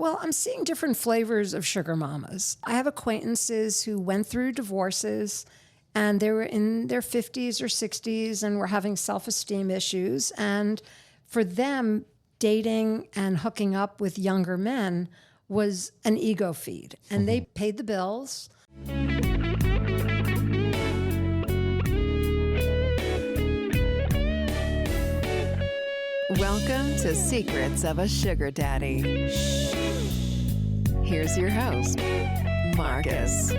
Well, I'm seeing different flavors of sugar mamas. I have acquaintances who went through divorces and they were in their 50s or 60s and were having self-esteem issues. And for them, dating and hooking up with younger men was an ego feed. And they paid the bills. Welcome to Secrets of a Sugar Daddy. Here's your host, Marcus.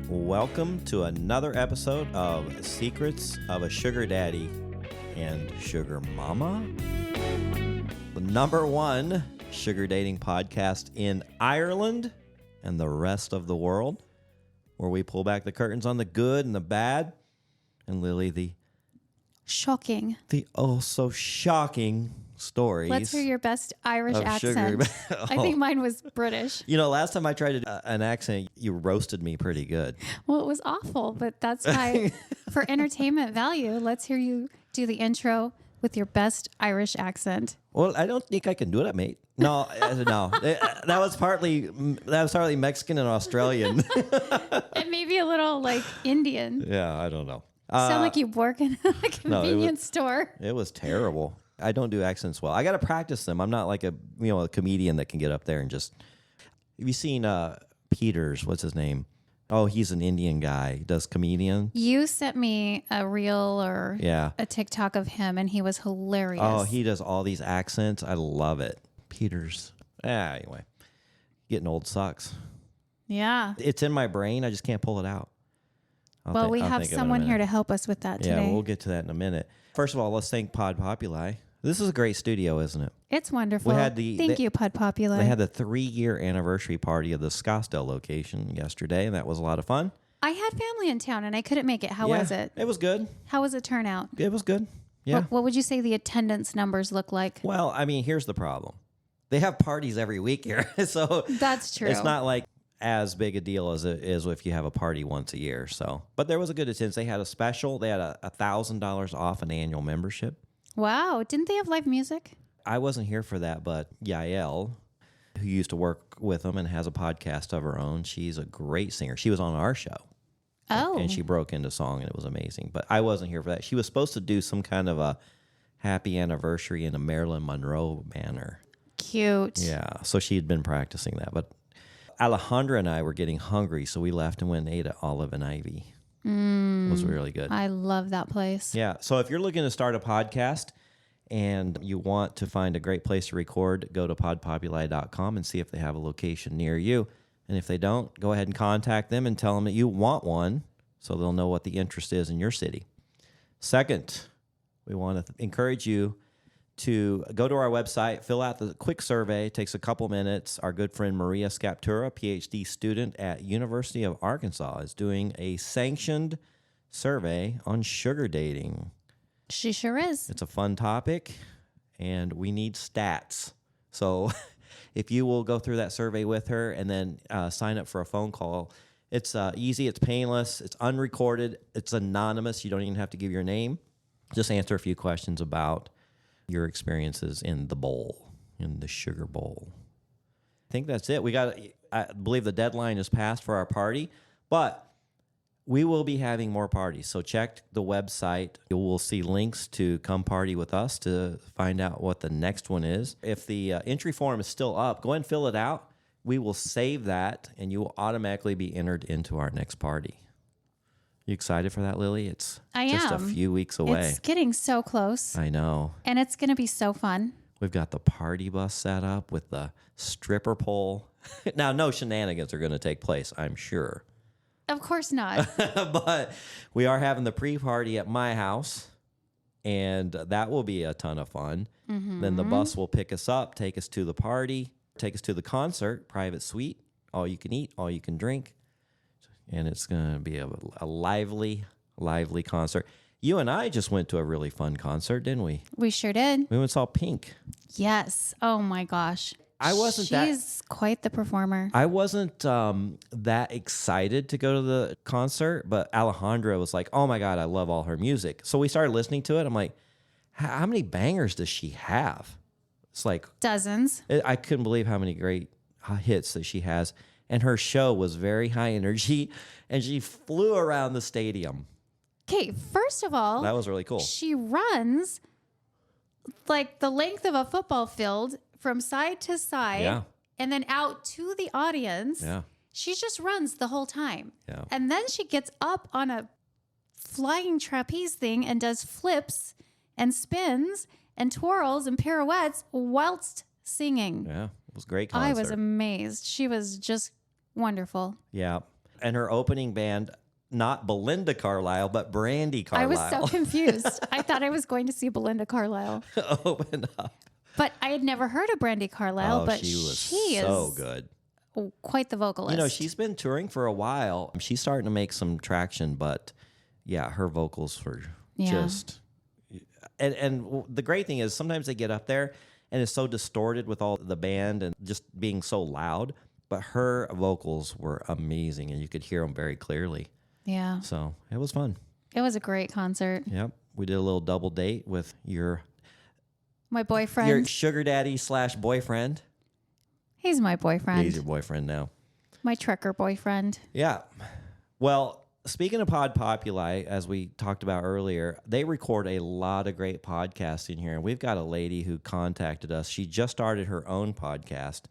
Welcome to another episode of Secrets of a Sugar Daddy and Sugar Momma, the #1 sugar dating podcast in Ireland and the rest of the world, where we pull back the curtains on the good and the bad, and Lilly, the oh so shocking stories. Let's hear your best Irish accent. I think mine was British. You know, last time I tried an accent, you roasted me pretty good. Well, it was awful, but that's why, for entertainment value, let's hear you do the intro with your best Irish accent. Well, I don't think I can do that, mate. No, no. That was partly Mexican and Australian. And maybe a little like Indian. Yeah, I don't know. Sound like you work in a convenience store. It was terrible. I don't do accents well. I got to practice them. I'm not like a comedian that can get up there and just. Have you seen Peters? What's his name? Oh, he's an Indian guy. He does comedian. You sent me a reel or a TikTok of him, and he was hilarious. Oh, he does all these accents. I love it. Peters. Anyway, getting old sucks. Yeah. It's in my brain. I just can't pull it out. Well, we have someone here to help us with that today. Yeah, we'll get to that in a minute. First of all, let's thank Pod Populi. This is a great studio, isn't it? It's wonderful. Thank you, Pod Populi. They had the 3-year anniversary party of the Scottsdale location yesterday, and that was a lot of fun. I had family in town, and I couldn't make it. How was it? It was good. How was it turn out? It was good. Yeah. What would you say the attendance numbers look like? Well, I mean, here's the problem. They have parties every week here, so that's true. It's not like as big a deal as it is if you have a party once a year. So, but there was a good attendance. They had a special. They had $1,000 off an annual membership. Wow. Didn't they have live music? I wasn't here for that, but Yael, who used to work with them and has a podcast of her own, she's a great singer. She was on our show. Oh. And she broke into song, and it was amazing. But I wasn't here for that. She was supposed to do some kind of a happy anniversary in a Marilyn Monroe manner. Cute. Yeah. So she had been practicing that. But Alejandra and I were getting hungry, so we left and went and ate at Olive and Ivy. It was really good. I love that place. Yeah. So if you're looking to start a podcast and you want to find a great place to record, go to podpopuli.com and see if they have a location near you. And if they don't, go ahead and contact them and tell them that you want one so they'll know what the interest is in your city. Second, we want to encourage you to go to our website, fill out the quick survey. It takes a couple minutes. Our good friend Maria Scaptura, PhD student at University of Arkansas, is doing a sanctioned survey on sugar dating. She sure is. It's a fun topic, and we need stats. So if you will go through that survey with her and then sign up for a phone call, it's easy, it's painless, it's unrecorded, it's anonymous. You don't even have to give your name. Just answer a few questions about your experiences in the bowl, in the sugar bowl. I think that's it. I believe the deadline is passed for our party, but we will be having more parties. So check the website. You will see links to come party with us to find out what the next one is. If the entry form is still up, go ahead and fill it out. We will save that, and you will automatically be entered into our next party. You excited for that, Lilly? It's just a few weeks away. It's getting so close. I know. And it's going to be so fun. We've got the party bus set up with the stripper pole. Now, no shenanigans are going to take place, I'm sure. Of course not. But we are having the pre-party at my house, and that will be a ton of fun. Mm-hmm. Then the bus will pick us up, take us to the party, take us to the concert, private suite, all you can eat, all you can drink. And it's going to be a lively, lively concert. You and I just went to a really fun concert, didn't we? We sure did. We went and saw Pink. Yes. Oh, my gosh. She's quite the performer. I wasn't that excited to go to the concert, but Alejandra was like, oh, my God, I love all her music. So we started listening to it. I'm like, how many bangers does she have? It's like Dozens. I couldn't believe how many great hits that she has. And her show was very high energy, and she flew around the stadium. Okay, first of all, That was really cool. she runs like the length of a football field from side to side Yeah. and then out to the audience. Yeah. She just runs the whole time. Yeah. And then she gets up on a flying trapeze thing and does flips and spins and twirls and pirouettes whilst singing. Yeah. It was a great concert. I was amazed. She was just wonderful. Yeah. And her opening band, not Belinda Carlisle, but Brandy I Carlisle. was so confused. I thought I was going to see Belinda Carlisle. Open up. But I had never heard of Brandy Carlisle, Oh, but she was she so is good. quite the vocalist. You know, she's been touring for a while. She's starting to make some traction, but yeah, her vocals were just. And the great thing is sometimes they get up there and it's so distorted with all the band and just being so loud. But her vocals were amazing, and you could hear them very clearly. Yeah. So it was fun. It was a great concert. Yep, we did a little double date with your My boyfriend. your sugar daddy / boyfriend. He's my boyfriend. He's your boyfriend now. My trucker boyfriend. Yeah. Well, speaking of Pod Populi, as we talked about earlier, they record a lot of great podcasts in here. And we've got a lady who contacted us. She just started her own podcast,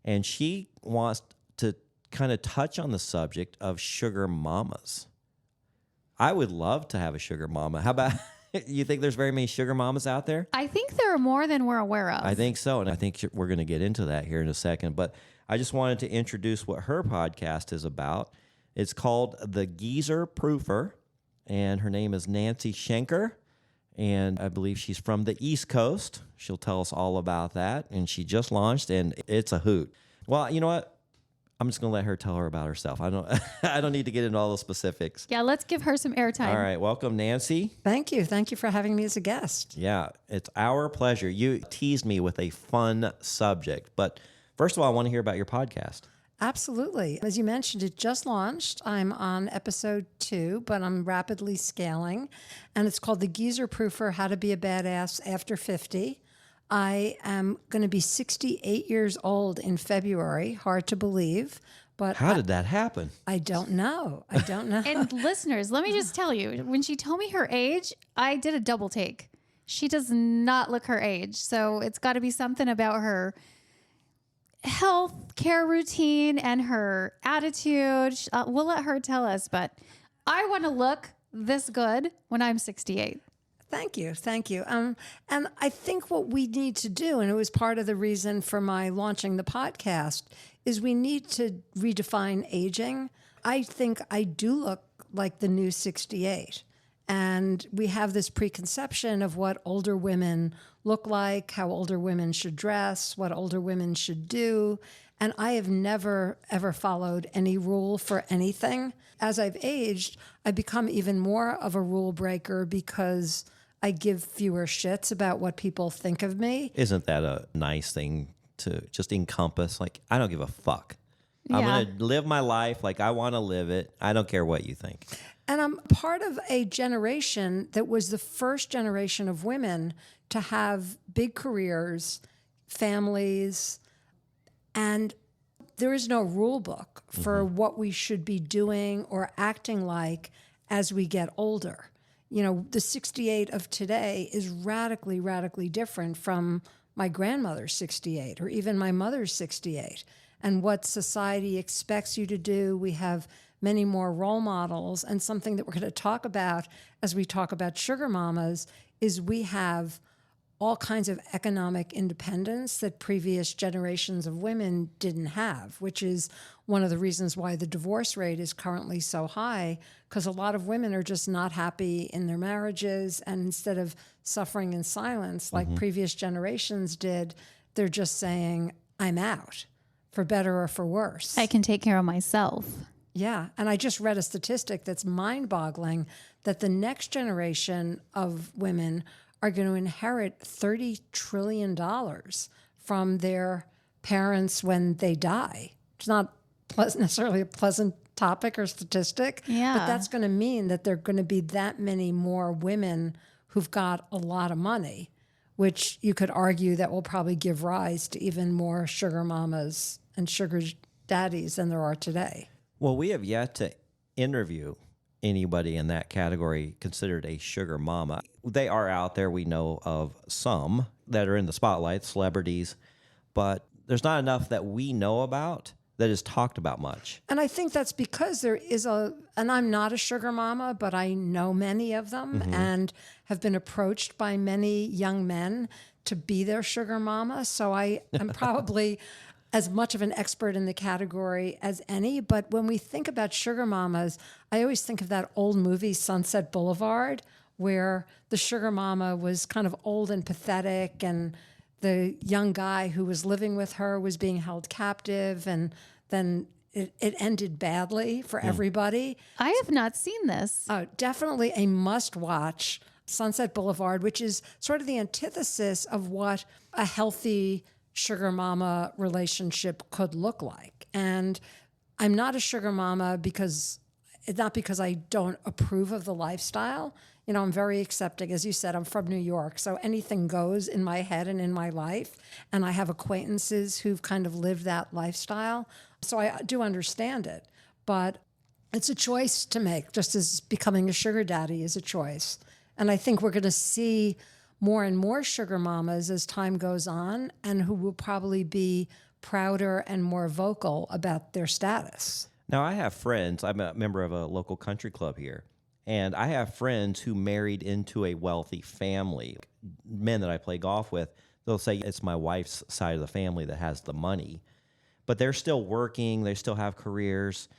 and she wants to kind of touch on the subject of sugar mamas. I would love to have a sugar mama. How about you think there's very many sugar mamas out there? I think there are more than we're aware of. I think so, and I think we're going to get into that here in a second. But I just wanted to introduce what her podcast is about. It's called The Geezer Proofer, and her name is Nancy Shenker, and I believe she's from the East Coast. She'll tell us all about that, and she just launched, and it's a hoot. Well, you know what? I'm just going to let her tell her about herself. I don't need to get into all the specifics. Yeah, let's give her some airtime. All right, welcome, Nancy. Thank you. Thank you for having me as a guest. Yeah, it's our pleasure. You teased me with a fun subject, but first of all, I want to hear about your podcast. Absolutely. As you mentioned, it just launched. I'm on episode 2, but I'm rapidly scaling. And it's called The Geezer Proofer, How to Be a Badass After 50. I am going to be 68 years old in February. Hard to believe. But How did that happen? I don't know. I don't know. And listeners, let me just tell you, when she told me her age, I did a double take. She does not look her age. So it's got to be something about her health care routine and her attitude. We'll let her tell us, but I want to look this good when I'm 68. Thank you. Thank you. And I think what we need to do, and it was part of the reason for my launching the podcast, is we need to redefine aging. I think I do look like the new 68. And we have this preconception of what older women look like, how older women should dress, what older women should do. And I have never, ever followed any rule for anything. As I've aged, I've become even more of a rule breaker because I give fewer shits about what people think of me. Isn't that a nice thing to just encompass? Like, I don't give a fuck. I'm Yeah. going to live my life like I want to live it. I don't care what you think. And I'm part of a generation that was the first generation of women to have big careers, families, and there is no rule book for what we should be doing or acting like as we get older. You know, the 68 of today is radically, radically different from my grandmother's 68 or even my mother's 68. And what society expects you to do, we have many more role models. And something that we're going to talk about as we talk about Sugar Mommas is we have all kinds of economic independence that previous generations of women didn't have, which is one of the reasons why the divorce rate is currently so high, because a lot of women are just not happy in their marriages. And instead of suffering in silence like previous generations did, they're just saying, I'm out, for better or for worse. I can take care of myself. Yeah. And I just read a statistic that's mind-boggling that the next generation of women are going to inherit $30 trillion from their parents when they die. It's not necessarily a pleasant topic or statistic, Yeah. but that's going to mean that there are going to be that many more women who've got a lot of money, which you could argue that will probably give rise to even more sugar mamas and sugar daddies than there are today. Well, we have yet to interview anybody in that category considered a sugar mama. They are out there. We know of some that are in the spotlight, celebrities, but there's not enough that we know about that is talked about much. And I think that's because there is and I'm not a sugar mama, but I know many of them and have been approached by many young men to be their sugar mama. So I am probably as much of an expert in the category as any. But when we think about sugar mamas, I always think of that old movie, Sunset Boulevard, where the sugar mama was kind of old and pathetic, and the young guy who was living with her was being held captive, and then it ended badly for everybody. I have not seen this. Definitely a must-watch, Sunset Boulevard, which is sort of the antithesis of what a healthy sugar mama relationship could look like. And I'm not a sugar mama because I don't approve of the lifestyle. You know, I'm very accepting. As you said, I'm from New York, so anything goes in my head and in my life. And I have acquaintances who've kind of lived that lifestyle. So I do understand it. But it's a choice to make, just as becoming a sugar daddy is a choice. And I think we're going to see more and more sugar mamas as time goes on, and who will probably be prouder and more vocal about their status. Now, I have friends. I'm a member of a local country club here, and I have friends who married into a wealthy family. Men that I play golf with, they'll say it's my wife's side of the family that has the money, but they're still working. They still have careers.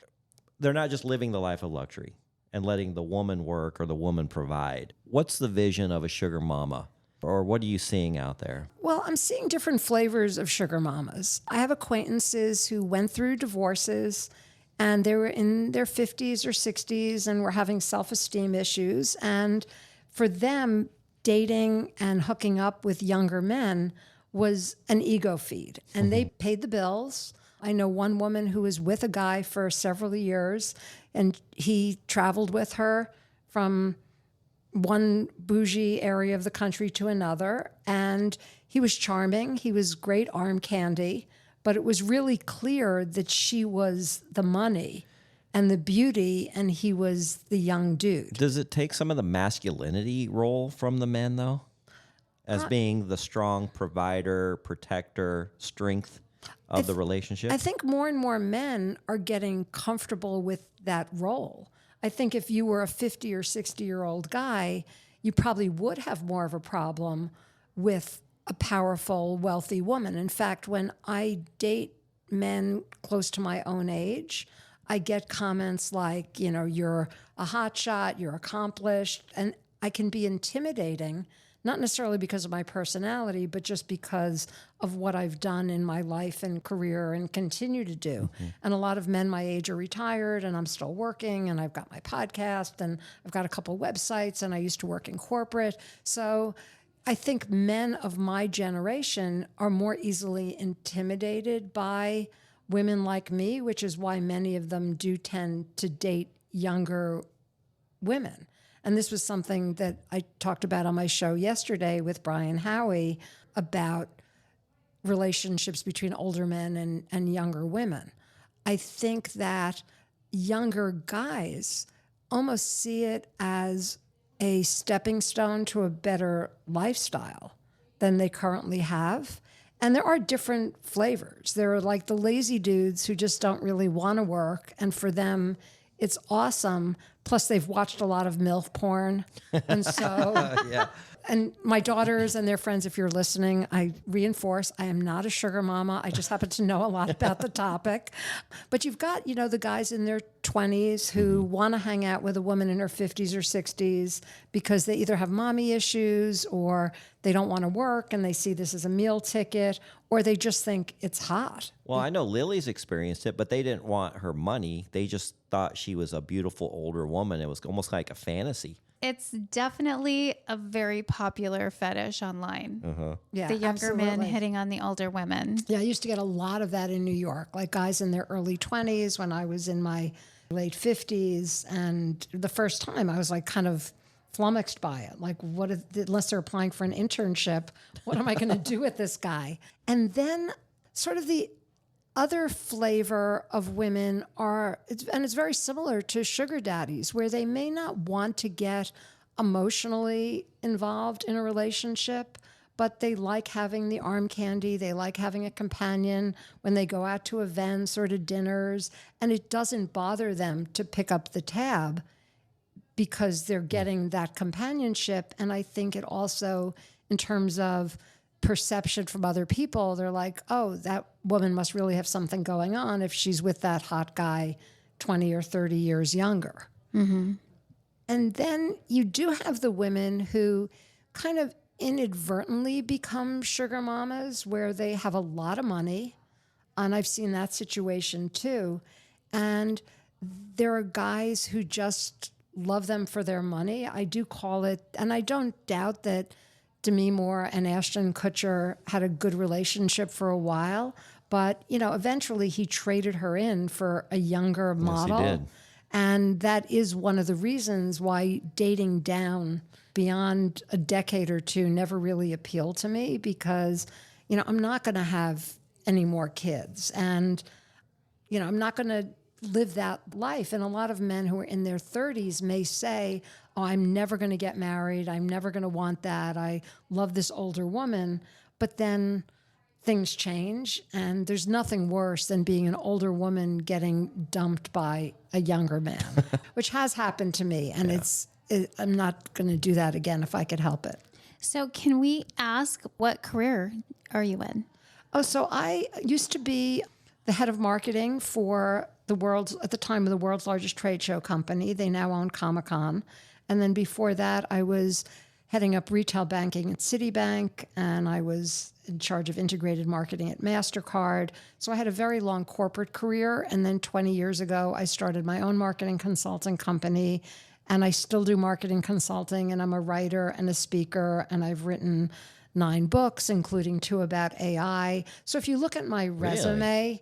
They're not just living the life of luxury and letting the woman work or the woman provide. What's the vision of a sugar mama, or what are you seeing out there? Well, I'm seeing different flavors of sugar mamas. I have acquaintances who went through divorces, and they were in their 50s or 60s and were having self-esteem issues. And for them, dating and hooking up with younger men was an ego feed. And they paid the bills. I know one woman who was with a guy for several years, and he traveled with her from one bougie area of the country to another. And he was charming. He was great arm candy. But it was really clear that she was the money and the beauty, and he was the young dude. Does it take some of the masculinity role from the men, though, as being the strong provider, protector, strength of the relationship? I think more and more men are getting comfortable with that role. I think if you were a 50 or 60-year-old guy, you probably would have more of a problem with a powerful, wealthy woman. In fact, when I date men close to my own age, I get comments like, you know, you're a hotshot, you're accomplished, and I can be intimidating, not necessarily because of my personality, but just because of what I've done in my life and career and continue to do. And a lot of men my age are retired, and I'm still working, and I've got my podcast, and I've got a couple websites, and I used to work in corporate. So I think men of my generation are more easily intimidated by women like me, which is why many of them do tend to date younger women. And this was something that I talked about on my show yesterday with Brian Howie about relationships between older men and younger women. I think that younger guys almost see it as a stepping stone to a better lifestyle than they currently have. And there are different flavors. There are like the lazy dudes who just don't really want to work, and for them, it's awesome. Plus, they've watched a lot of MILF porn. And so, Yeah. and my daughters and their friends, if you're listening, I reinforce, I am not a sugar mama. I just happen to know a lot about the topic. But you've got, you know, the guys in their 20s who want to hang out with a woman in her 50s or 60s because they either have mommy issues, or they don't want to work and they see this as a meal ticket, or they just think it's hot. Well, I know Lily's experienced it, but they didn't want her money. They just thought she was a beautiful older woman. It was almost like a fantasy. It's definitely a very popular fetish online. Yeah, The younger men absolutely. hitting on the older women. Yeah, I used to get a lot of that in New York, like guys in their early 20s when I was in my late 50s. And the first time I was like kind of flummoxed by it. Like, unless they're applying for an internship, what am I going to do with this guy? And then sort of the other flavor of women and it's very similar to sugar daddies, where they may not want to get emotionally involved in a relationship, but they like having the arm candy. They like having a companion when they go out to events or to dinners, and it doesn't bother them to pick up the tab because they're getting that companionship. And I think it also, in terms of perception from other people, they're like, oh, that woman must really have something going on if she's with that hot guy 20 or 30 years younger. Mm-hmm. And then you do have the women who kind of inadvertently become sugar mamas, where they have a lot of money. And I've seen that situation too. And there are guys who just love them for their money. I do call it, and I don't doubt that Demi Moore and Ashton Kutcher had a good relationship for a while, but eventually he traded her in for a younger model. Yes, he did. And that is one of the reasons why dating down beyond a decade or two never really appealed to me, because I'm not going to have any more kids, and I'm not going to live that life. And a lot of men who are in their 30s may say, oh, I'm never going to get married. I'm never going to want that. I love this older woman. But then things change, and there's nothing worse than being an older woman getting dumped by a younger man, which has happened to me. And I'm not going to do that again if I could help it. So can we ask, what career are you in? Oh, so I used to be the head of marketing for at the time of the world's largest trade show company. They now own Comic-Con. And then before that, I was heading up retail banking at Citibank, and I was in charge of integrated marketing at MasterCard. So I had a very long corporate career. And then 20 years ago, I started my own marketing consulting company, and I still do marketing consulting, and I'm a writer and a speaker, and I've written 9 books, including 2 about AI. So if you look at my resume,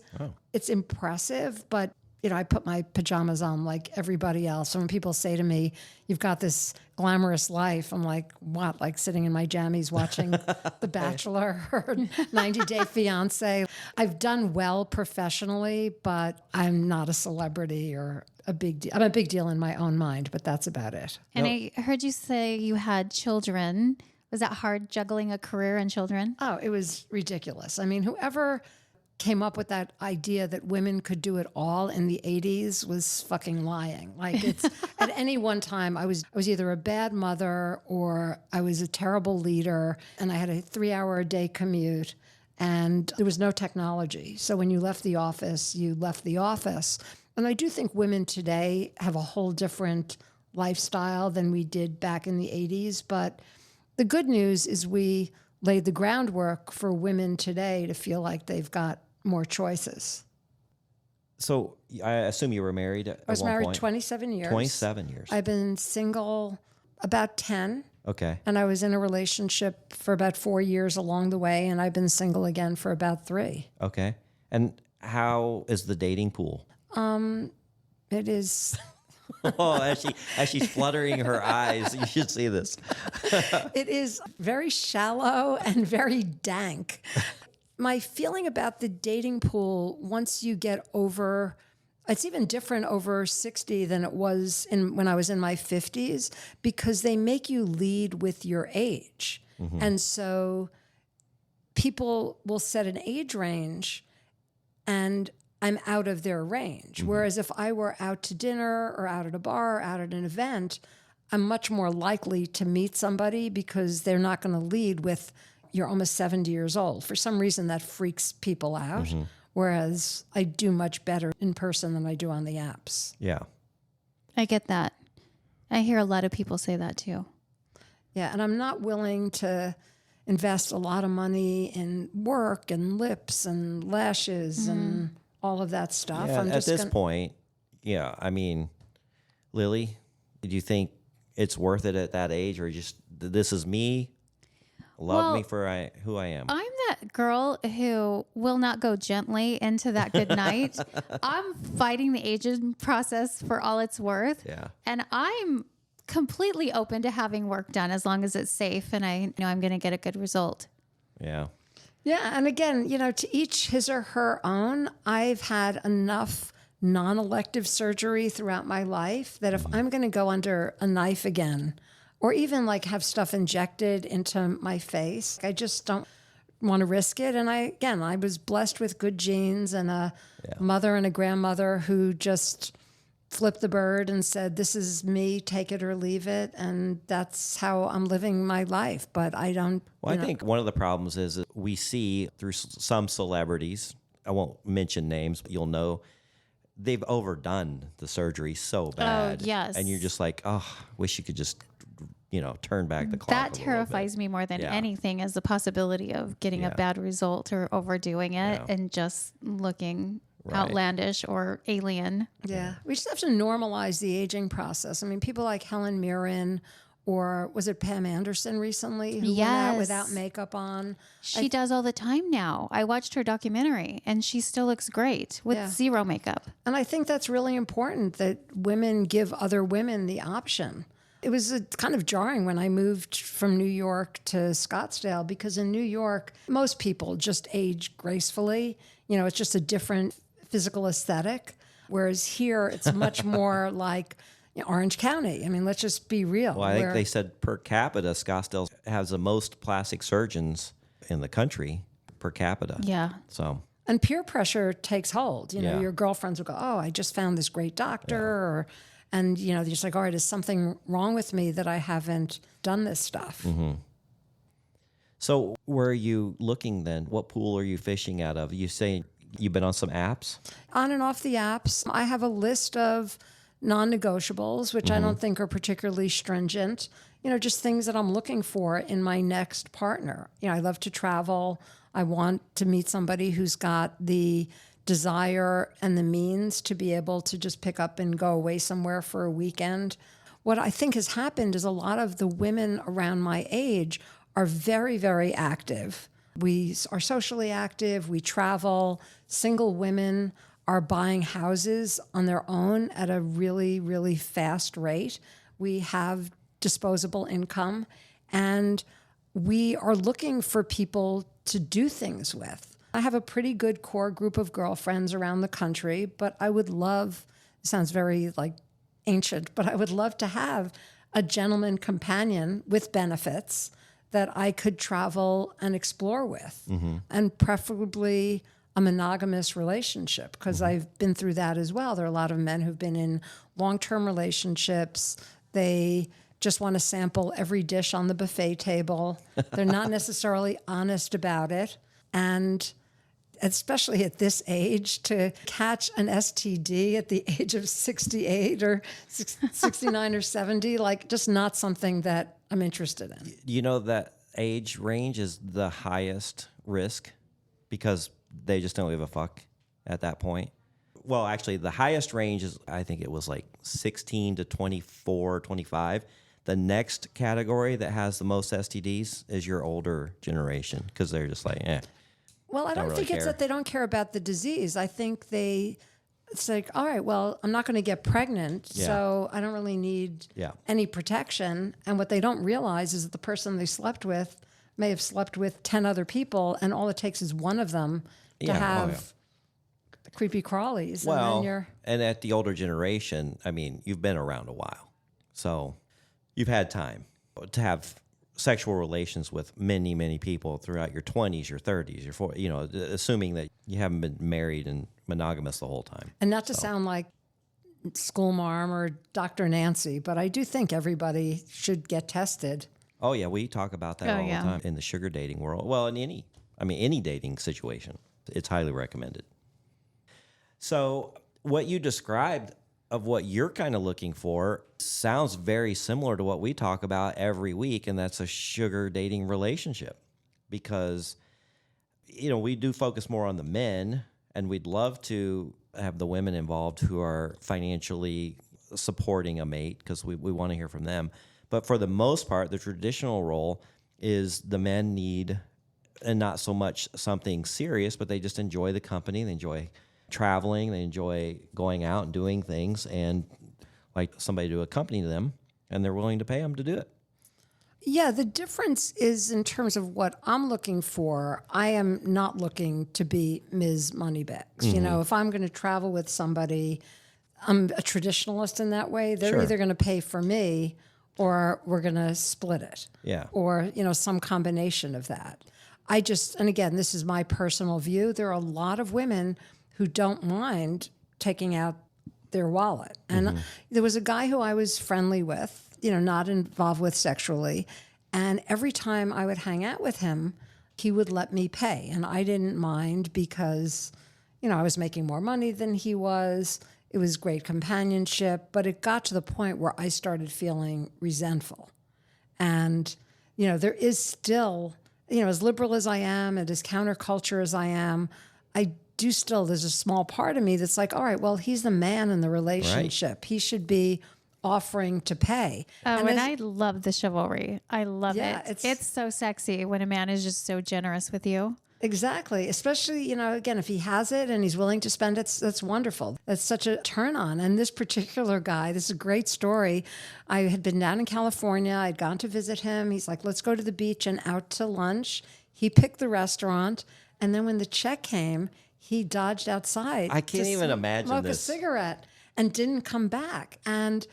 it's impressive, but I put my pajamas on like everybody else. And when people say to me, you've got this glamorous life, I'm like, what? Like sitting in my jammies watching The Bachelor or 90 Day Fiance. I've done well professionally, but I'm not a celebrity or a big deal. I'm a big deal in my own mind, but that's about it. And I heard you say you had children. Was that hard, juggling a career and children? Oh, it was ridiculous. I mean, whoever came up with that idea that women could do it all in the 80s was fucking lying. Like, it's at any one time I was either a bad mother or I was a terrible leader, and I had a 3-hour-a-day commute, and there was no technology. So when you left the office, you left the office. And I do think women today have a whole different lifestyle than we did back in the 80s. But the good news is we laid the groundwork for women today to feel like they've got more choices. So I assume you were married at I was one married point. 27 years. 27 years. I've been single about 10. Okay. And I was in a relationship for about 4 years along the way, and I've been single again for about 3. Okay. And how is the dating pool? It is... Oh, as she's fluttering her eyes, you should see this. It is very shallow and very dank. My feeling about the dating pool, once you get over, it's even different over 60 than it was when I was in my 50s, because they make you lead with your age. Mm-hmm. And so people will set an age range, and I'm out of their range. Mm-hmm. Whereas if I were out to dinner or out at a bar or out at an event, I'm much more likely to meet somebody because they're not going to lead with, you're almost 70 years old. For some reason, that freaks people out. Mm-hmm. Whereas I do much better in person than I do on the apps. Yeah. I get that. I hear a lot of people say that too. Yeah, and I'm not willing to invest a lot of money in work and lips and lashes and all of that stuff. Yeah, I'm at just this point, yeah, I mean, Lily, do you think it's worth it at that age, or just, this is me, love me for who I am? I'm that girl who will not go gently into that good night. I'm fighting the aging process for all it's worth. Yeah. And I'm completely open to having work done as long as it's safe and I know I'm going to get a good result. Yeah. Yeah. And again, to each his or her own. I've had enough non-elective surgery throughout my life that if I'm going to go under a knife again, or even like have stuff injected into my face, I just don't want to risk it. And I was blessed with good genes and a mother and a grandmother who just flipped the bird and said, this is me, take it or leave it. And that's how I'm living my life. But I don't. Well, I think one of the problems is that we see through some celebrities, I won't mention names, but you'll know, they've overdone the surgery so bad. Oh, yes. And you're just like, oh, wish you could just, turn back the clock. That terrifies me more than anything, is the possibility of getting a bad result or overdoing it and just looking outlandish or alien. Yeah. We just have to normalize the aging process. I mean, people like Helen Mirren, or was it Pam Anderson recently who went out without makeup on? She does all the time now. I watched her documentary and she still looks great with zero makeup. And I think that's really important, that women give other women the option. It was kind of jarring when I moved from New York to Scottsdale, because in New York, most people just age gracefully. It's just a different physical aesthetic. Whereas here, it's much more like Orange County. I mean, let's just be real. Well, I think they said per capita, Scottsdale has the most plastic surgeons in the country per capita. Yeah. So. And peer pressure takes hold. Your girlfriends will go, oh, I just found this great doctor. And they're just like, all right, is something wrong with me that I haven't done this stuff? Mm-hmm. So where are you looking then? What pool are you fishing out of? You say you've been on some apps? On and off the apps. I have a list of non-negotiables, which I don't think are particularly stringent. Just things that I'm looking for in my next partner. I love to travel. I want to meet somebody who's got the desire and the means to be able to just pick up and go away somewhere for a weekend. What I think has happened is a lot of the women around my age are very, very active. We are socially active. We travel. Single women are buying houses on their own at a really, really fast rate. We have disposable income, and we are looking for people to do things with. I have a pretty good core group of girlfriends around the country, but I would love, it sounds very ancient, but I would love to have a gentleman companion with benefits that I could travel and explore with, and preferably a monogamous relationship, because I've been through that as well. There are a lot of men who've been in long-term relationships. They just want to sample every dish on the buffet table. They're not necessarily honest about it. And especially at this age, to catch an STD at the age of 68 or 69 or 70, just not something that I'm interested in. You know that age range is the highest risk because they just don't give a fuck at that point. Well, actually, the highest range is, I think it was 16 to 24, 25. The next category that has the most STDs is your older generation, because they're just Well, I don't really think it's care. that they don't care about the disease. I think it's all right, well, I'm not going to get pregnant, so I don't really need any protection. And what they don't realize is that the person they slept with may have slept with 10 other people, and all it takes is one of them to have creepy crawlies. Well, and then you're... and at the older generation, I mean, you've been around a while. So you've had time to have sexual relations with many, many people throughout your 20s, your 30s, your 40s, assuming that you haven't been married and monogamous the whole time. And not to sound like school marm or Dr. Nancy, but I do think everybody should get tested. Oh, yeah, we talk about that all the time in the sugar dating world. Well, in any dating situation, it's highly recommended. So what you described of what you're kind of looking for sounds very similar to what we talk about every week, and that's a sugar dating relationship. Because, we do focus more on the men, and we'd love to have the women involved who are financially supporting a mate, because we want to hear from them. But for the most part, the traditional role is the men need, and not so much something serious, but they just enjoy the company, they enjoy traveling, they enjoy going out and doing things, and like somebody to accompany them. and they're willing to pay them to do it. Yeah, the difference is in terms of what I'm looking for. I am not looking to be Ms. Moneybags. You know, if I'm going to travel with somebody, I'm a traditionalist in that way. They're Sure. either going to pay for me or we're going to split it. Yeah. Or, you know, some combination of that. And again, this is my personal view. There are a lot of women who don't mind taking out their wallet. And there was a guy who I was friendly with, you know, not involved with sexually. And every time I would hang out with him, he would let me pay. And I didn't mind because, you know, I was making more money than he was. It was great companionship. But it got to the point where I started feeling resentful. And, you know, there is still, you know, as liberal as I am and as counterculture as I am, there's a small part of me that's like, all right, well, he's the man in the relationship. Right. He should be offering to pay. Oh, and I love the chivalry. I love it. It's so sexy when a man is just so generous with you. Exactly. Especially, you know, again, if he has it and he's willing to spend it, that's wonderful. That's such a turn on. And this particular guy, this is a great story. I had been down in California. I'd gone to visit him. He's like, let's go to the beach and out to lunch. He picked the restaurant. And then when the check came, he dodged outside. I can't even imagine smoke this. a cigarette and didn't come back. And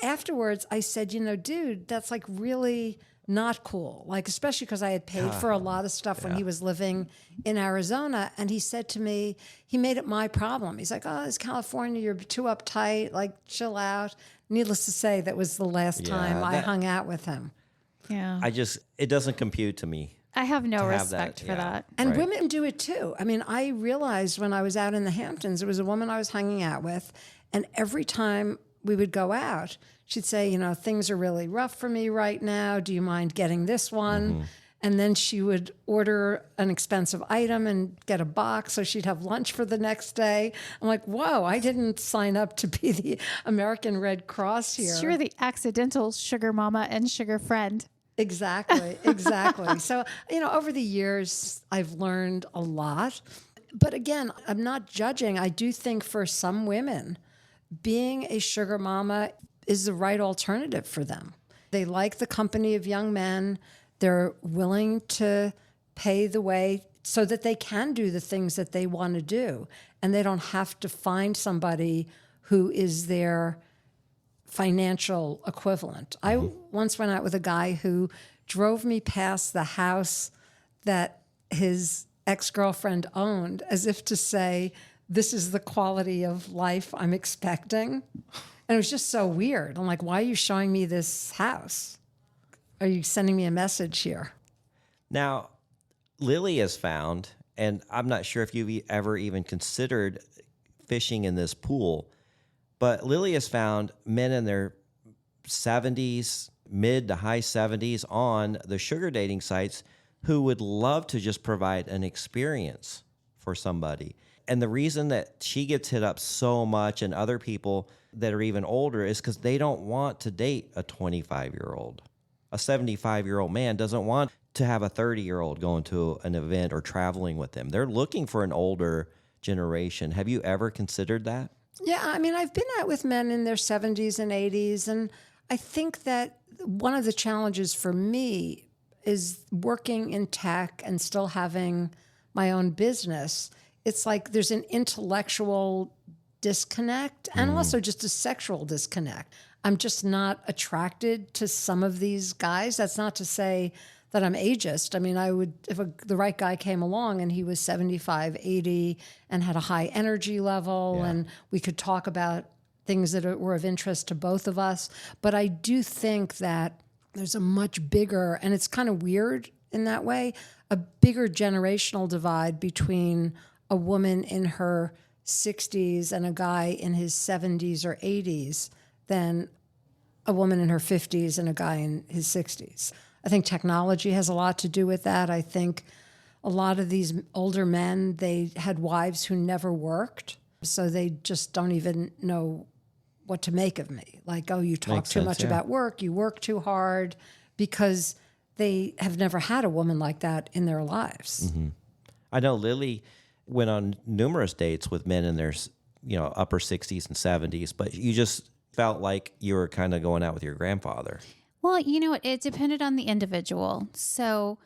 afterwards, I said, you know, dude, that's like really not cool. Like, especially because I had paid for a lot of stuff when he was living in Arizona. And he said to me, he made it my problem. He's like, oh, it's California. You're too uptight. Like, chill out. Needless to say, that was the last time I hung out with him. Yeah. It doesn't compute to me. I have no have respect that, for that. And Right. women do it too. I mean, I realized when I was out in the Hamptons, there was a woman I was hanging out with, and every time we would go out, she'd say, you know, things are really rough for me right now. Do you mind getting this one? And then she would order an expensive item and get a box so she'd have lunch for the next day. I'm like, whoa, I didn't sign up to be the American Red Cross here. You're the accidental sugar mama and sugar friend. Exactly. So, you know, over the years, I've learned a lot. But again, I'm not judging. I do think for some women, being a sugar mama is the right alternative for them. They like the company of young men. They're willing to pay the way so that they can do the things that they want to do. And they don't have to find somebody who is their financial equivalent. I once went out with a guy who drove me past the house that his ex-girlfriend owned as if to say, this is the quality of life I'm expecting. And it was just so weird. I'm like, why are you showing me this house? Are you sending me a message here? Now, Lilly has found, and I'm not sure if you've ever even considered fishing in this pool, but Lilly has found men in their 70s, mid to high 70s on the sugar dating sites who would love to just provide an experience for somebody. And the reason that she gets hit up so much and other people that are even older is because they don't want to date a 25-year-old. A 75-year-old man doesn't want to have a 30-year-old going to an event or traveling with them. They're looking for an older generation. Have you ever considered that? Yeah, I mean, I've been out with men in their 70s and 80s, and I think that one of the challenges for me is working in tech and still having my own business. It's like there's an intellectual disconnect and also just a sexual disconnect. I'm just not attracted to some of these guys. That's not to say that I'm ageist. I mean, I would, if the right guy came along and he was 75, 80 and had a high energy level and we could talk about things that were of interest to both of us. But I do think that there's a much bigger, and it's kind of weird in that way, a bigger generational divide between a woman in her 60s and a guy in his 70s or 80s than a woman in her 50s and a guy in his 60s. I think technology has a lot to do with that. I think a lot of these older men, they had wives who never worked, so they just don't even know what to make of me. Like, oh, you talk Makes too sense, much yeah. about work, you work too hard, because they have never had a woman like that in their lives. I know Lilly went on numerous dates with men in their, upper 60s and 70s, but felt like you were kind of going out with your grandfather? Well, you know what? It depended on the individual. So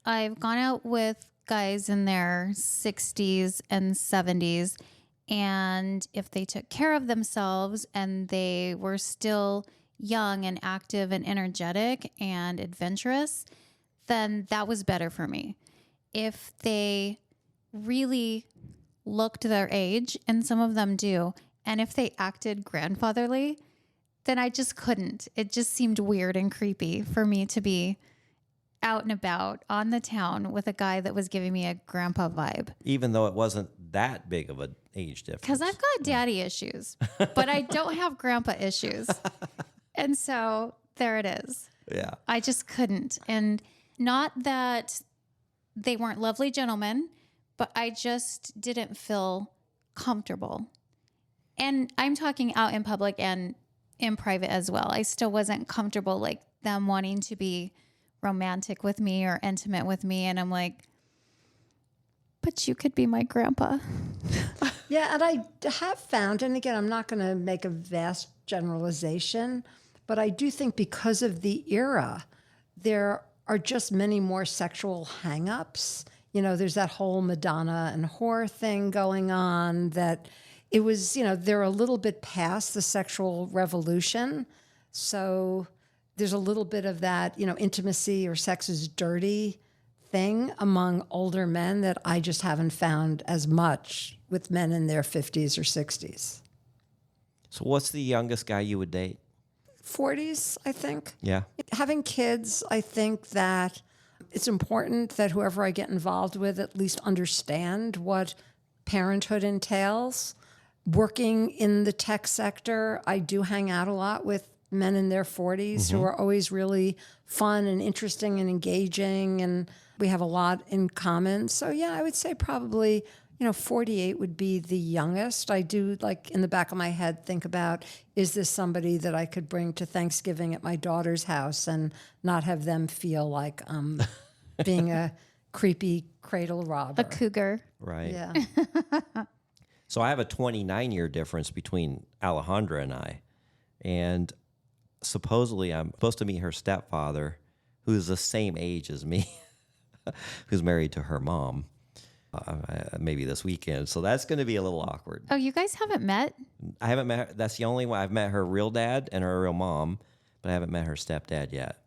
I've gone out with guys in their 60s and 70s. And if they took care of themselves and they were still young and active and energetic and adventurous, then that was better for me. If they really looked their age, and some of them do, and if they acted grandfatherly, then I just couldn't. It just seemed weird and creepy for me to be out and about on the town with a guy that was giving me a grandpa vibe. Even though it wasn't that big of an age difference. Because I've got daddy issues, but I don't have grandpa issues. And so there it is. Yeah. I just couldn't. And not that they weren't lovely gentlemen, but I just didn't feel comfortable. And I'm talking out in public and in private as well. I still wasn't comfortable, like them wanting to be romantic with me or intimate with me. And I'm like, but you could be my grandpa. Yeah, and I have found, and again, I'm not going to make a vast generalization, but I do think because of the era, there are just many more sexual hang-ups. You know, there's that whole Madonna and whore thing going on that it was, you know, they're a little bit past the sexual revolution. So there's a little bit of that, you know, intimacy or sex is dirty thing among older men that I just haven't found as much with men in their 50s or 60s. So what's the youngest guy you would date? 40s, I think. Yeah. Having kids, I think that it's important that whoever I get involved with at least understand what parenthood entails. Working in the tech sector, I do hang out a lot with men in their 40s who are always really fun and interesting and engaging, and we have a lot in common. So yeah, I would say probably, 48 would be the youngest. I do, like, in the back of my head, think about, is this somebody that I could bring to Thanksgiving at my daughter's house and not have them feel like being a creepy cradle robber? A cougar. Right. Yeah. So I have a 29-year difference between Alejandra and I. And supposedly I'm supposed to meet her stepfather, who's the same age as me, who's married to her mom, maybe this weekend. So that's going to be a little awkward. Oh, you guys haven't met? I haven't met her. That's the only one. I've met her real dad and her real mom, but I haven't met her stepdad yet.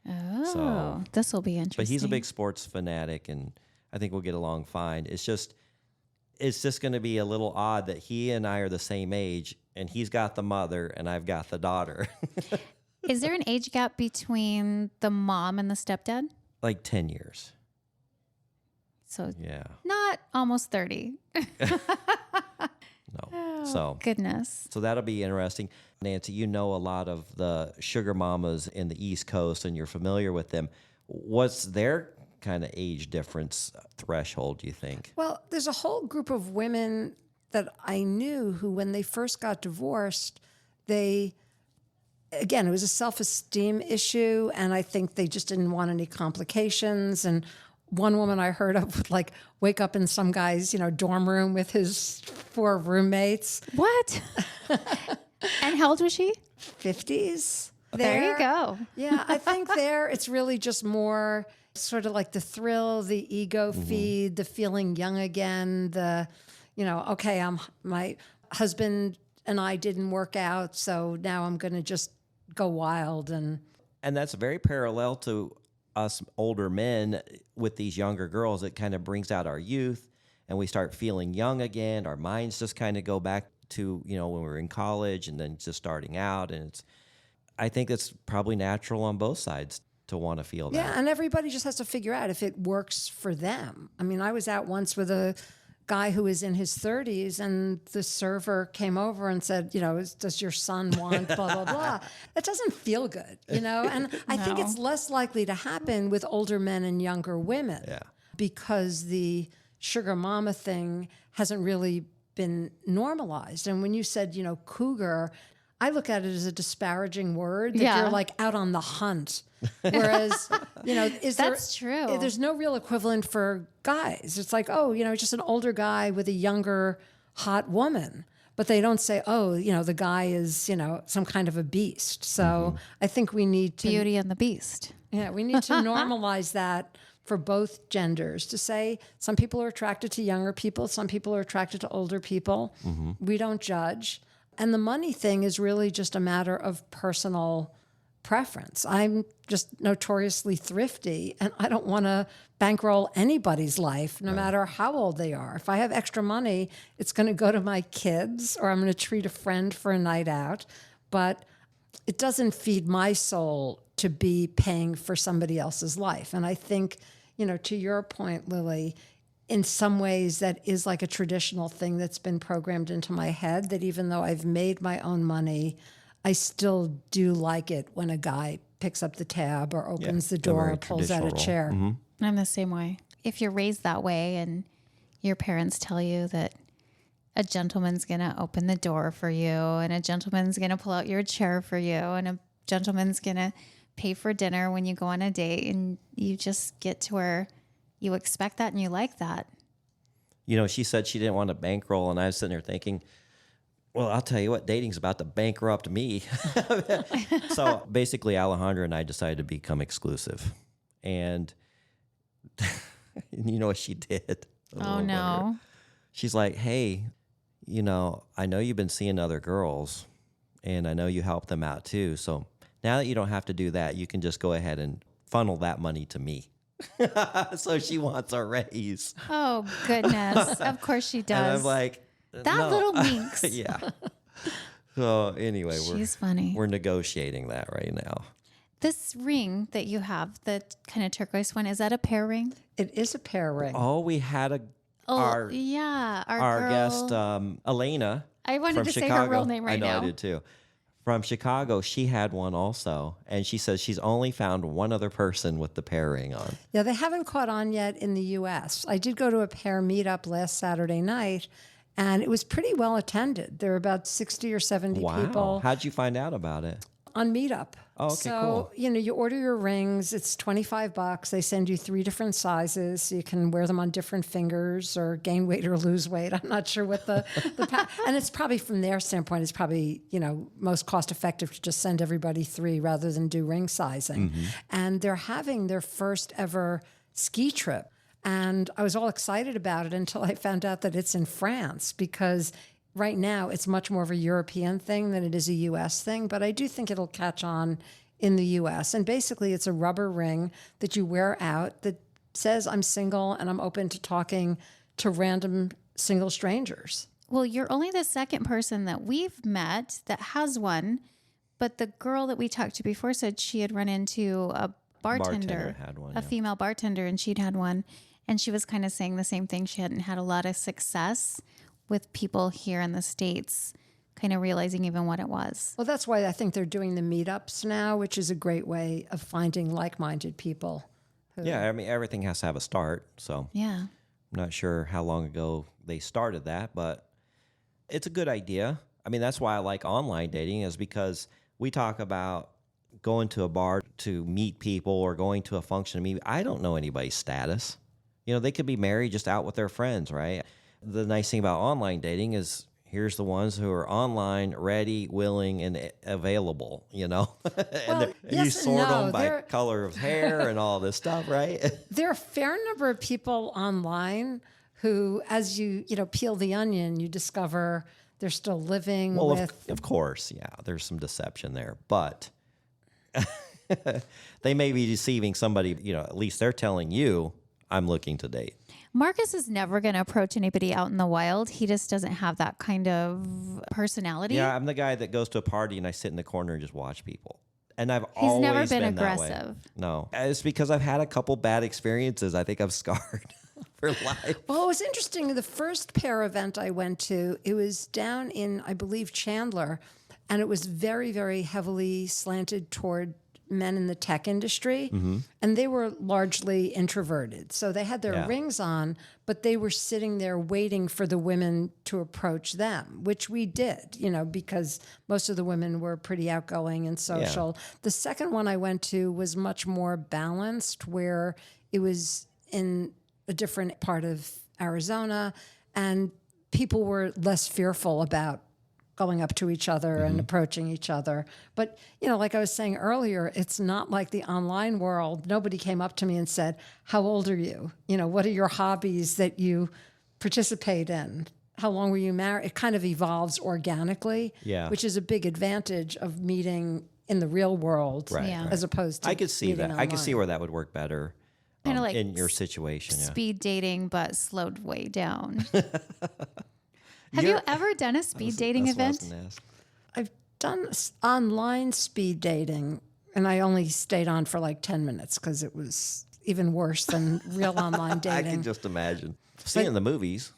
Oh, So- this will be interesting. But he's a big sports fanatic, and I think we'll get along fine. It's just going to be a little odd that he and I are the same age, and he's got the mother and I've got the daughter. Is there an age gap between the mom and the stepdad? Like 10 years. So Yeah. not almost 30. No. So Goodness. that'll be interesting. Nancy, you know a lot of the Sugar Mommas in the East Coast, and you're familiar with them. What's their kind of age difference threshold, do you think? Well, there's a whole group of women that I knew who, when they first got divorced, again, it was a self-esteem issue, and I think they just didn't want any complications. And one woman I heard of would, like, wake up in some guy's, dorm room with his 4 roommates. What? And how old was she? 50s. There you go. Yeah, I think it's really just more sort of like the thrill, the ego feed, the feeling young again, okay, my husband and I didn't work out, so now I'm going to just go wild. And that's very parallel to us older men with these younger girls. It kind of brings out our youth, and we start feeling young again. Our minds just kind of go back to, when we were in college and then just starting out. And I think it's probably natural on both sides to want to feel that. yeah, and everybody just has to figure out if it works for them. I mean, I was out once with a guy who was in his 30s, and the server came over and said, does your son want blah, blah, blah. That doesn't feel good, And I think it's less likely to happen with older men and younger women. Yeah. Because the sugar mama thing hasn't really been normalized. And when you said, cougar, I look at it as a disparaging word that Yeah. you're like out on the hunt. Whereas, That's true. There's no real equivalent for guys. It's like, just an older guy with a younger, hot woman. but they don't say, oh, the guy is, some kind of a beast. So I think we need to, Beauty and the Beast. yeah, we need to normalize that for both genders, to say some people are attracted to younger people, some people are attracted to older people. We don't judge. And the money thing is really just a matter of personal preference. I'm just notoriously thrifty, and I don't want to bankroll anybody's life, no matter how old they are. If I have extra money, it's going to go to my kids, or I'm going to treat a friend for a night out. But it doesn't feed my soul to be paying for somebody else's life. And I think, to your point, Lily, in some ways that is like a traditional thing that's been programmed into my head, that even though I've made my own money, I still do like it when a guy picks up the tab or opens the door or pulls out a chair. I'm the same way. If you're raised that way and your parents tell you that a gentleman's going to open the door for you and a gentleman's going to pull out your chair for you and a gentleman's going to pay for dinner when you go on a date, and you just get to where you expect that and you like that. She said she didn't want to bankroll, and I was sitting there thinking, well, I'll tell you what, dating's about to bankrupt me. So basically, Alejandra and I decided to become exclusive. And you know what she did? Oh, no. She's like, hey, I know you've been seeing other girls, and I know you help them out too. So now that you don't have to do that, you can just go ahead and funnel that money to me. So she wants a raise. Oh, goodness. Of course she does. And I'm like, that no. little minx. Yeah. So anyway, She's funny. We're negotiating that right now. This ring that you have, the kind of turquoise one, is that a pear ring? It is a pear ring. Oh, we had our girl, guest, Elena. I wanted from to say Chicago. her real name right now. I know, I did too. From Chicago, she had one also, and she says she's only found one other person with the pear ring on. Yeah, they haven't caught on yet in the U.S. I did go to a pear meetup last Saturday night, and it was pretty well attended. There were about 60 or 70 people. How'd you find out about it? On Meetup. Oh, okay, so, cool. You order your rings. It's $25. They send you 3 different sizes. So you can wear them on different fingers or gain weight or lose weight. I'm not sure what and it's probably from their standpoint, it's probably, most cost effective to just send everybody 3 rather than do ring sizing. And they're having their first ever ski trip. And I was all excited about it until I found out that it's in France, because right now, it's much more of a European thing than it is a U.S. thing, but I do think it'll catch on in the U.S. And basically, it's a rubber ring that you wear out that says, I'm single and I'm open to talking to random single strangers. Well, you're only the second person that we've met that has one, but the girl that we talked to before said she had run into a bartender had one, a female bartender, and she'd had one, and she was kind of saying the same thing. She hadn't had a lot of success with people here in the States kind of realizing even what it was. Well, that's why I think they're doing the meetups now, which is a great way of finding like-minded people. Yeah, I mean, everything has to have a start. So Yeah. I'm not sure how long ago they started that, but it's a good idea. I mean, that's why I like online dating, is because we talk about going to a bar to meet people or going to a function to meet. I don't know anybody's status. They could be married, just out with their friends, right? The nice thing about online dating is here's the ones who are online, ready, willing, and available, and Well, you yes and sort no. them by color of hair and all this stuff, right? There are a fair number of people online who, as you peel the onion, you discover they're still living with... Of course, yeah, there's some deception there, but they may be deceiving somebody, at least they're telling you, I'm looking to date. Marcus is never going to approach anybody out in the wild. He just doesn't have that kind of personality. Yeah, I'm the guy that goes to a party and I sit in the corner and just watch people. And I've He's always never been that way. aggressive. No, it's because I've had a couple bad experiences. I think I'm scarred for life. Well, it was interesting. The first pair event I went to, it was down in, I believe, Chandler, and it was very, very heavily slanted toward men in the tech industry, and they were largely introverted. So they had their rings on, but they were sitting there waiting for the women to approach them, which we did, because most of the women were pretty outgoing and social. Yeah. The second one I went to was much more balanced, where it was in a different part of Arizona, and people were less fearful about going up to each other and approaching each other. But, like I was saying earlier, it's not like the online world. Nobody came up to me and said, how old are you? What are your hobbies that you participate in? How long were you married? It kind of evolves organically, which is a big advantage of meeting in the real world as opposed to I could see that. meeting I could see online. where that would work better Kind of like in your situation. Yeah. speed dating, but slowed way down. Have you ever done a speed dating That's what I was event? gonna ask. I've done online speed dating, and I only stayed on for like 10 minutes because it was even worse than real online I dating. can just imagine. Seeing it in the movies.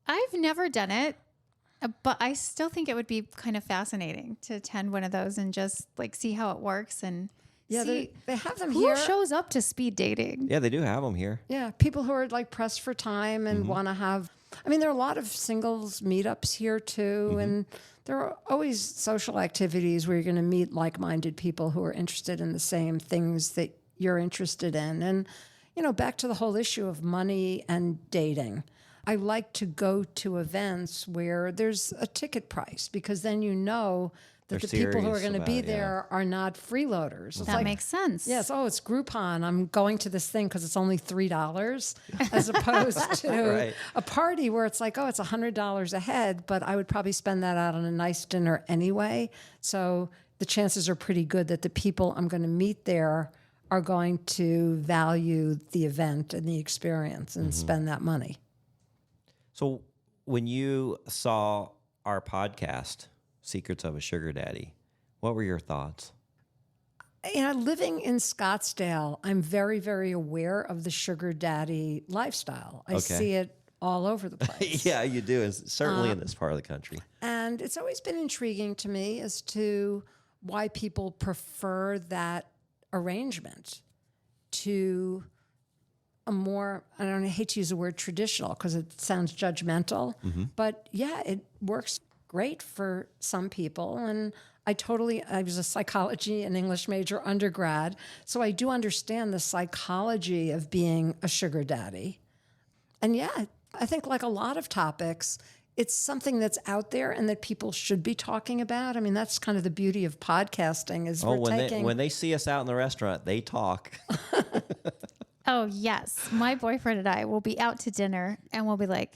I've never done it, but I still think it would be kind of fascinating to attend one of those and just like see how it works and Yeah, see they have them who here. shows up to speed dating. Yeah, they do have them here. Yeah, people who are like pressed for time and want to have. I mean, there are a lot of singles meetups here too, and there are always social activities where you're going to meet like-minded people who are interested in the same things that you're interested in. And back to the whole issue of money and dating. I like to go to events where there's a ticket price because then that They're the people who are serious going to about be it, yeah. there are not freeloaders. It's That makes sense. Yes. Oh, it's Groupon. I'm going to this thing because it's only $3, as opposed to Right. a party where it's like, oh, it's $100 a head, but I would probably spend that out on a nice dinner anyway. So the chances are pretty good that the people I'm going to meet there are going to value the event and the experience and spend that money. So when you saw our podcast, Secrets of a Sugar Daddy, what were your thoughts? Living in Scottsdale, I'm very, very aware of the sugar daddy lifestyle. I see it all over the place. Yeah, you do. And certainly in this part of the country. And it's always been intriguing to me as to why people prefer that arrangement to a more, I hate to use the word traditional because it sounds judgmental, but yeah, it works great for some people. And I was a psychology and English major undergrad, so I do understand the psychology of being a sugar daddy. And yeah, I think like a lot of topics, it's something that's out there and that people should be talking about. I mean, that's kind of the beauty of podcasting is When they see us out in the restaurant, they talk. Oh, yes. My boyfriend and I will be out to dinner and we'll be like,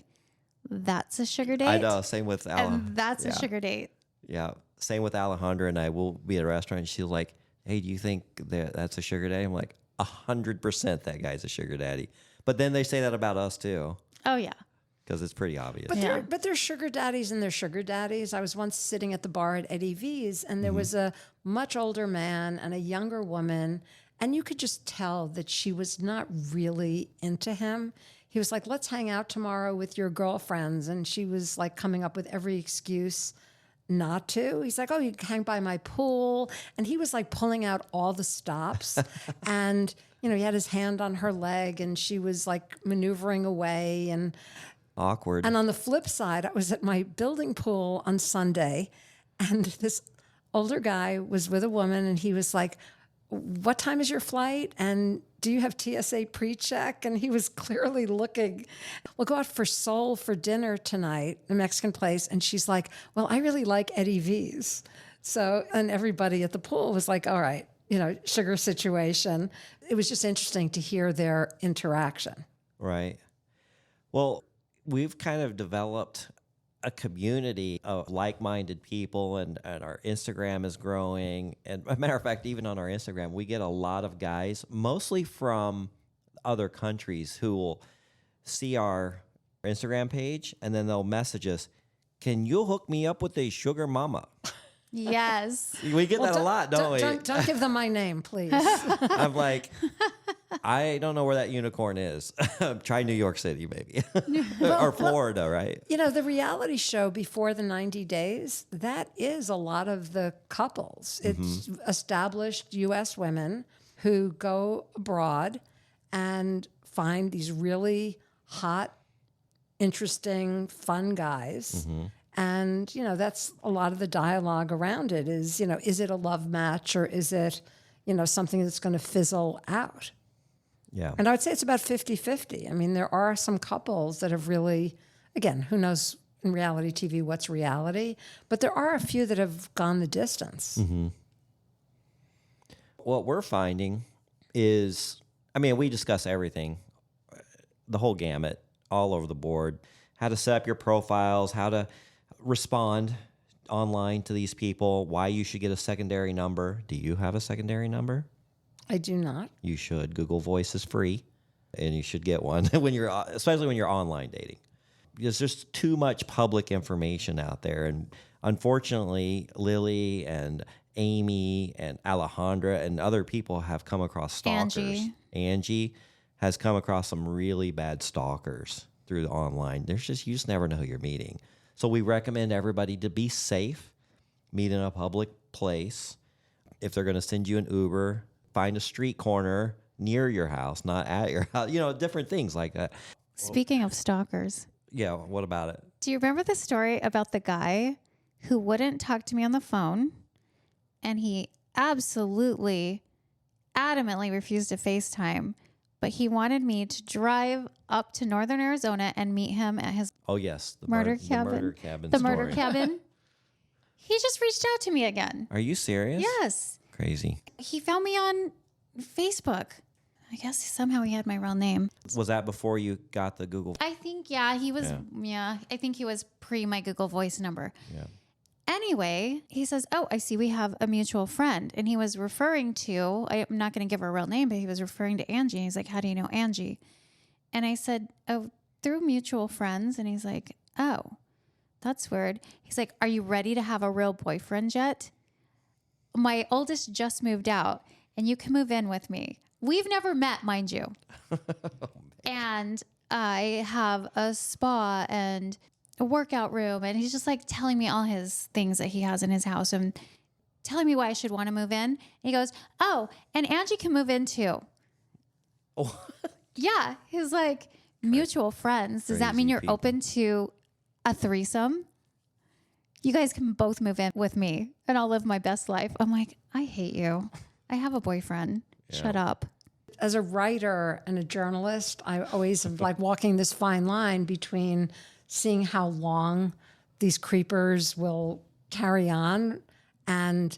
that's a sugar date. I know. Same with And that's a sugar date. Yeah. Same with Alejandra and I. We'll be at a restaurant and she's like, hey, do you think that's a sugar daddy? I'm like, 100% that guy's a sugar daddy. But then they say that about us too, Oh, yeah. because it's pretty obvious. But they're sugar daddies and they're sugar daddies. I was once sitting at the bar at Eddie V's and there was a much older man and a younger woman. And you could just tell that she was not really into him. He was like, let's hang out tomorrow with your girlfriends. And she was like coming up with every excuse not to. He's like, oh, you can hang by my pool. And he was like pulling out all the stops. And, he had his hand on her leg and she was like maneuvering away. And Awkward. on the flip side, I was at my building pool on Sunday and this older guy was with a woman and he was like, what time is your flight? And do you have TSA pre-check? And he was clearly looking. We'll go out for Seoul for dinner tonight, a Mexican place. And she's like, well, I really like Eddie V's. So, and everybody at the pool was like, all right, sugar situation. It was just interesting to hear their interaction. Right. Well, we've kind of developed a community of like-minded people and our Instagram is growing. And as a matter of fact, even on our Instagram, we get a lot of guys, mostly from other countries, who will see our Instagram page and then they'll message us, can you hook me up with a sugar mama? Yes. We get that a lot, don't we? Don't give them my name, please. I'm like, I don't know where that unicorn is. Try New York City, maybe. Or Florida, right? The reality show Before the 90 Days, that is a lot of the couples. It's established U.S. women who go abroad and find these really hot, interesting, fun guys. And, that's a lot of the dialogue around it is it a love match or is it, something that's going to fizzle out? Yeah. And I would say it's about 50-50. I mean, there are some couples that have really, again, who knows in reality TV what's reality, but there are a few that have gone the distance. Mm-hmm. What we're finding is, I mean, we discuss everything, the whole gamut, all over the board, how to set up your profiles, how to respond online to these people, why you should get a secondary number. Do you have a secondary number? I do not. You should. Google Voice is free, and you should get one when you're, especially when you're online dating. Because there's too much public information out there, and unfortunately, Lilly and Amy and Alejandra and other people have come across stalkers. Angie has come across some really bad stalkers through the online. You just never know who you're meeting. So we recommend everybody to be safe, meet in a public place. If they're going to send you an Uber, find a street corner near your house, not at your house, different things like that. Speaking of stalkers. Yeah, what about it? Do you remember the story about the guy who wouldn't talk to me on the phone? And he absolutely, adamantly refused to FaceTime. But he wanted me to drive up to northern Arizona and meet him at his the murder The cabin. murder cabin. The murder cabin. He just reached out to me again. Are you serious? Yes. Crazy. He found me on Facebook. I guess somehow he had my real name. Was that before you got the Google? I think, he was, I think he was pre my Google Voice number. Yeah. Anyway, he says, oh, I see we have a mutual friend. And he was referring to, I'm not going to give her a real name, but he was referring to Angie. And he's like, how do you know Angie? And I said, oh, through mutual friends. And he's like, oh, that's weird. He's like, are you ready to have a real boyfriend yet? My oldest just moved out and you can move in with me. We've never met, mind you. And I have a spa and a workout room, and he's just like telling me all his things that he has in his house and telling me why I should want to move in. And he goes, oh, and Angie can move in too. Oh. Yeah. He's like, mutual friends. Does that Crazy mean you're people. open to a threesome? You guys can both move in with me and I'll live my best life. I'm like, I hate you. I have a boyfriend. Shut up. As a writer and a journalist, I always am like walking this fine line between seeing how long these creepers will carry on, and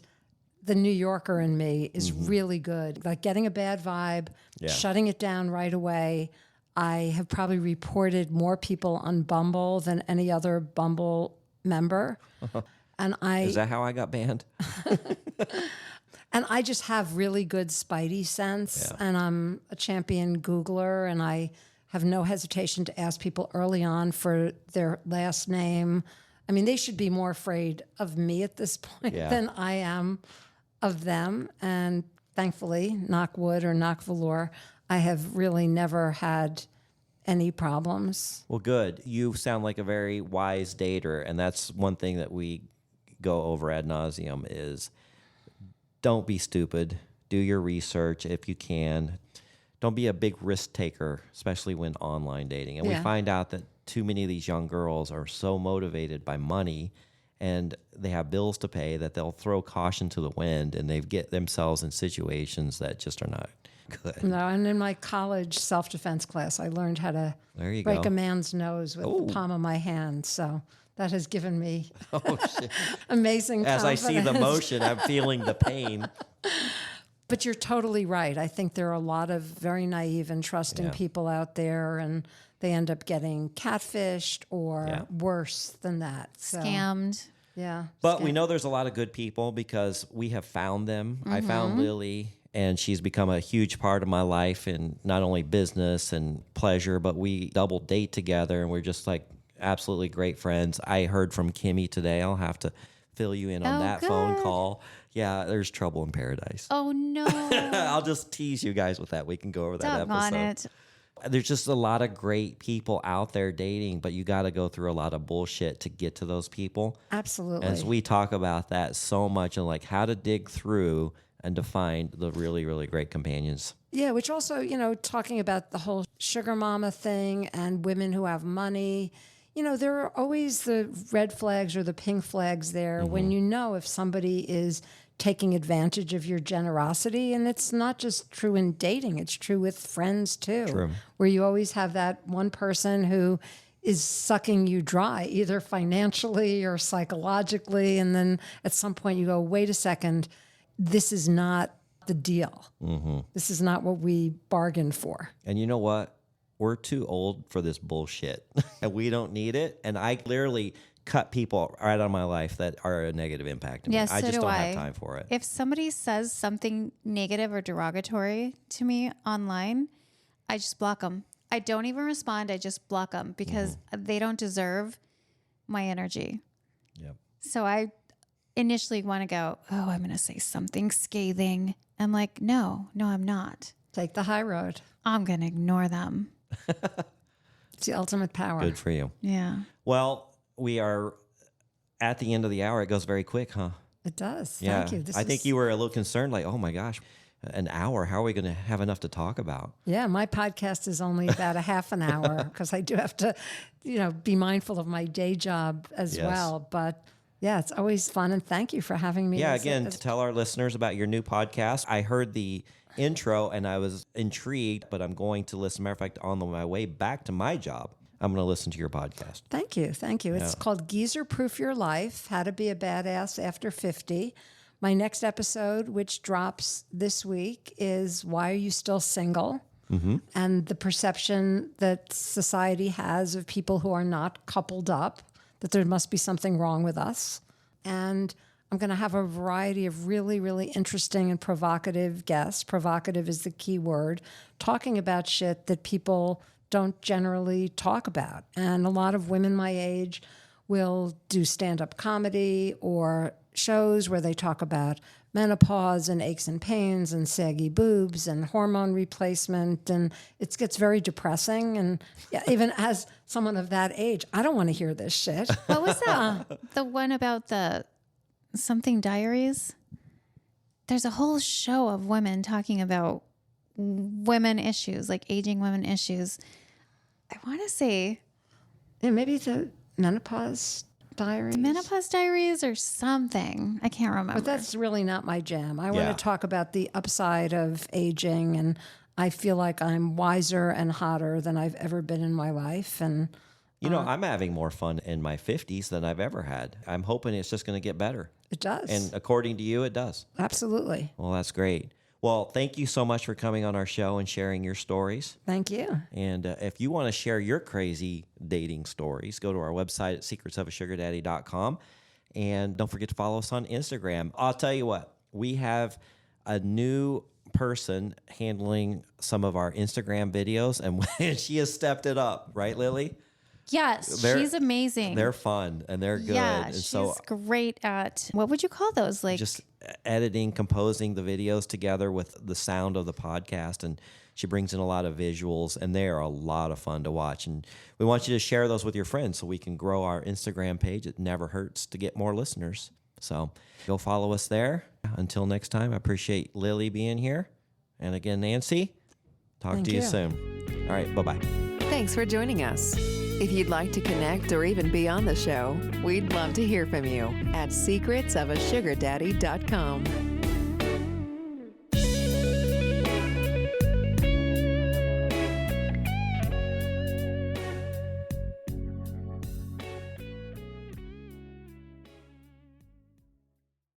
the New Yorker in me is really good. Like getting a bad vibe, shutting it down right away. I have probably reported more people on Bumble than any other Bumble member. Is that how I got banned? And I just have really good spidey sense, and I'm a champion Googler, and I have no hesitation to ask people early on for their last name. I mean, they should be more afraid of me at this point than I am of them. And thankfully, knock wood or knock velour, I have really never had any problems. Well, good. You sound like a very wise dater, and that's one thing that we go over ad nauseum is don't be stupid. Do your research if you can. Don't be a big risk taker, especially when online dating. And we find out that too many of these young girls are so motivated by money and they have bills to pay that they'll throw caution to the wind and they get themselves in situations that just are not good. No, and in my college self-defense class, I learned how to break go. a man's nose with the palm of my hand. So that has given me amazing As confidence. I see the motion, I'm feeling the pain. But you're totally right. I think there are a lot of very naive and trusting people out there, and they end up getting catfished or worse than that. So, Scammed. yeah. But we know there's a lot of good people because we have found them. I found Lilly, and she's become a huge part of my life in not only business and pleasure, but we double date together, and we're just like absolutely great friends. I heard from Kimmy today. I'll have to fill you in on that phone good. call. Yeah, there's trouble in paradise. Oh, no. I'll just tease you guys with that. We can go over that Doggone episode. it. There's just a lot of great people out there dating, but you got to go through a lot of bullshit to get to those people. Absolutely. As we talk about that so much and like how to dig through and to find the really, really great companions. Yeah, which also, talking about the whole sugar mama thing and women who have money, there are always the red flags or the pink flags there when you know if somebody is taking advantage of your generosity. And it's not just true in dating, it's true with friends too. True. Where you always have that one person who is sucking you dry, either financially or psychologically. And then at some point you go, wait a second, this is not the deal. This is not what we bargained for. And you know what? We're too old for this bullshit. And we don't need it. And I literally cut people right out of my life that are a negative impact to me. Yes, I so just do don't I. have time for it. If somebody says something negative or derogatory to me online, I just block them. I don't even respond. I just block them because they don't deserve my energy. Yep. So I initially want to go, oh, I'm going to say something scathing. I'm like, no, I'm not. Take the high road. I'm going to ignore them. It's the ultimate power. Good for you. Yeah. Well, we are at the end of the hour. It goes very quick, huh? It does. Yeah. Thank you. I think you were a little concerned, like, oh my gosh, an hour. How are we going to have enough to talk about? Yeah, my podcast is only about a half an hour because I do have to, be mindful of my day job as Yes. well. But yeah, it's always fun. And thank you for having me. Yeah, as again, to tell our listeners about your new podcast. I heard the intro and I was intrigued, but I'm going to listen. Matter of fact, on my way back to my job, I'm going to listen to your podcast. Thank you. Thank you. It's called Geezer Proof Your Life, How to Be a Badass After 50. My next episode, which drops this week, is Why Are You Still Single? And the perception that society has of people who are not coupled up, that there must be something wrong with us. And I'm going to have a variety of really, really interesting and provocative guests. Provocative is the key word, talking about shit that people don't generally talk about. And a lot of women my age will do stand-up comedy or shows where they talk about menopause and aches and pains and saggy boobs and hormone replacement. And it gets very depressing. And even as someone of that age, I don't want to hear this shit. What was that? The one about the something diaries? There's a whole show of women talking about women issues, like aging women issues. I want to say Yeah, maybe the menopause diaries. menopause diaries or something. I can't remember. But that's really not my jam. I Yeah. want to talk about the upside of aging, and I feel like I'm wiser and hotter than I've ever been in my life. And I'm having more fun in my 50s than I've ever had. I'm hoping it's just going to get better. it does. And according to you, it does. Absolutely. Well, that's great. Well, thank you so much for coming on our show and sharing your stories. Thank you. And if you want to share your crazy dating stories, go to our website at secretsofasugardaddy.com. And don't forget to follow us on Instagram. I'll tell you what, we have a new person handling some of our Instagram videos, and she has stepped it up, right, Lily? Yes, They're- she's amazing. They're fun and they're good. Yeah, and she's so great at, what would you call those? Like, just editing, composing the videos together with the sound of the podcast. And she brings in a lot of visuals, and they are a lot of fun to watch. And we want you to share those with your friends so we can grow our Instagram page. It never hurts to get more listeners. So go follow us there. Until next time, I appreciate Lily being here. And again, Nancy, talk Thank to you you. soon. All right, bye-bye. Thanks for joining us. If you'd like to connect or even be on the show, we'd love to hear from you at secretsofasugardaddy.com.